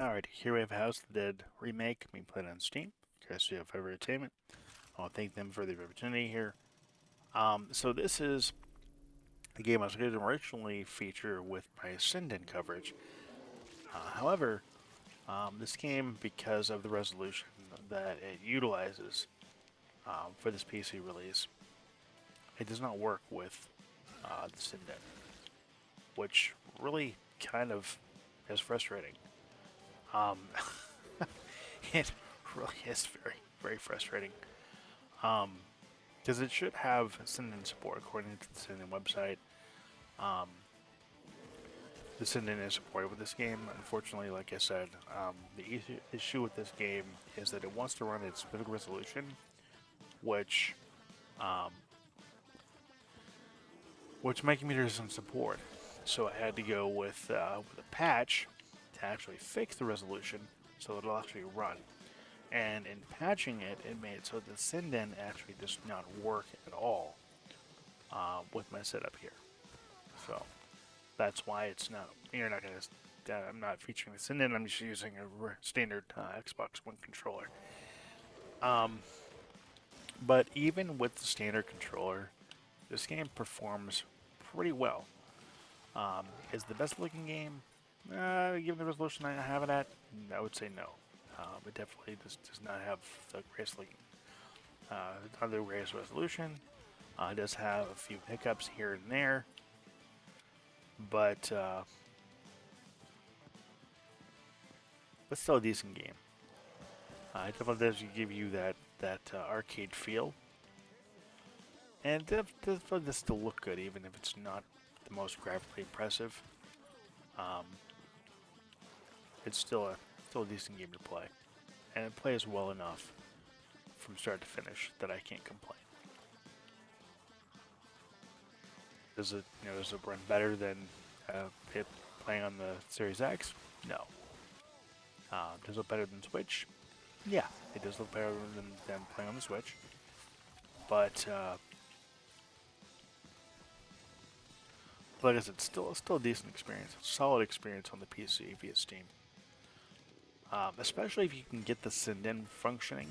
Alright, here we have House of the Dead Remake being played on Steam. Courtesy of Forever Entertainment. I want to thank them for the opportunity here. So this is a game I was going to originally feature with my Ascendant coverage. However, this game, because of the resolution that it utilizes for this PC release, it does not work with the Ascendant, which really kind of is frustrating. Um, it really is very, very frustrating. Because it should have Ascendant support according to the Ascendant website. Um, the Ascendant is supported with this game. Unfortunately, like I said, the issue with this game is that it wants to run at specific resolution, which um, my computer doesn't support. So I had to go with a patch to actually fix the resolution so it'll actually run. And in patching it, it made it so the Ascendant actually does not work at all with my setup here. So that's why it's not. You're not gonna. I'm not featuring the Ascendant. I'm just using a standard Xbox One controller. Um, but even with the standard controller, this game performs pretty well. Is the best looking game? Given the resolution I have it at, I would say no. It definitely does not have the greatest looking, not the greatest resolution. It does have a few hiccups here and there, but still a decent game. It definitely does give you that arcade feel, and it definitely does still look good, even if it's not the most graphically impressive. Um, it's still a decent game to play, and it plays well enough from start to finish that I can't complain. Does it run better than it playing on the Series X? No. Does it look better than Switch? Yeah, it does look better than playing on the Switch. But like I said, still a decent experience, solid experience on the PC via Steam. Especially if you can get the Ascendant functioning.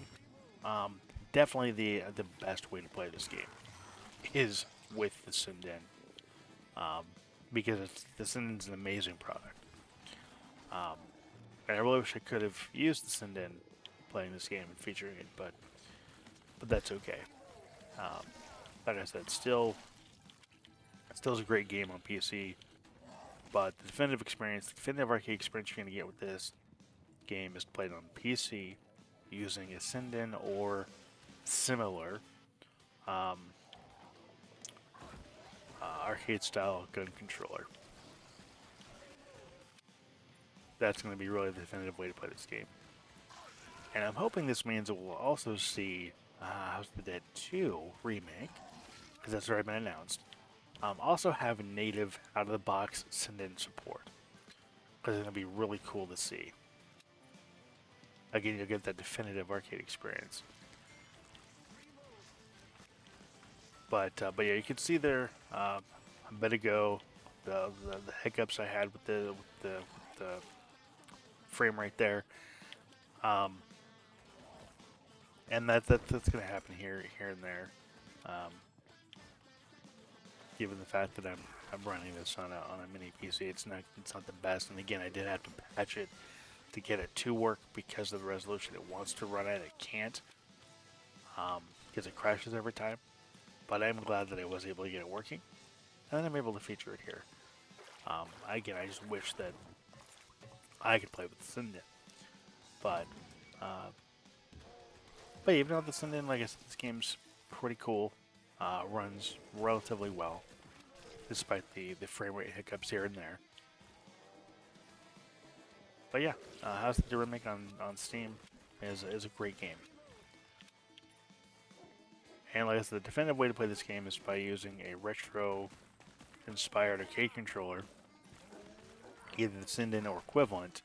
Um, Definitely the best way to play this game is with the Ascendant, um, because the Ascendant's an amazing product. Um, and I really wish I could have used the Ascendant playing this game and featuring it, but that's okay. Um, like I said, still is a great game on PC, but the definitive arcade experience you're gonna get with this game is played on PC using Ascendant or similar um, arcade style gun controller. That's going to be really the definitive way to play this game. And I'm hoping this means that we'll also see House of the Dead 2 remake, because that's already been announced. Also have native out of the box Ascendant support, because it's going to be really cool to see. Again, you'll get that definitive arcade experience. But yeah, you can see there a bit ago the hiccups I had with the frame rate there, um, and that's going to happen here and there, um, given the fact that I'm running this on a mini PC. It's not the best, and again, I did have to patch it to get it to work because of the resolution it wants to run at. It can't, because it crashes every time. But I'm glad that I was able to get it working, and then I'm able to feature it here. Again, I just wish that I could play with the Ascendant, but even with the Ascendant, like I said, this game's pretty cool. Runs relatively well, despite the frame rate hiccups here and there. But yeah, House of the Remake on Steam is a great game. And like I said, the definitive way to play this game is by using a retro-inspired arcade controller, either the Ascendant or equivalent,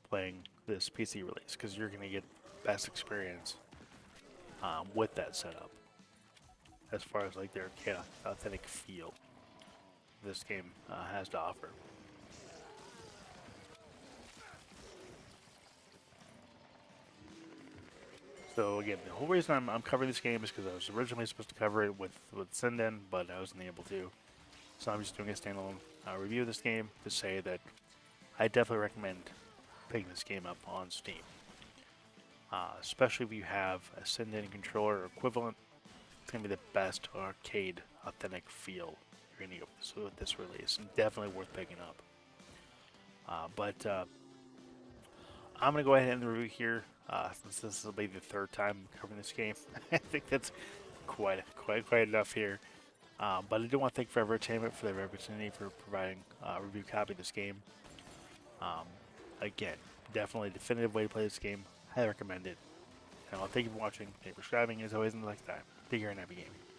playing this PC release, because you're going to get the best experience with that setup, as far as like their authentic feel this game has to offer. So again, the whole reason I'm covering this game is because I was originally supposed to cover it with Sinden, but I wasn't able to. So I'm just doing a standalone review of this game to say that I definitely recommend picking this game up on Steam. Especially if you have a Sinden controller or equivalent, it's going to be the best arcade authentic feel you're going to get with this release, and definitely worth picking up. But I'm going to go ahead and end the review here, since this will be the third time covering this game. I think that's quite enough here. But I do want to thank Forever Entertainment for their opportunity for providing a review copy of this game. Um, Again, definitely a definitive way to play this game. Highly recommend it. And I'll thank you for watching. Thank you for subscribing. As always, until next time, take care and happy gaming.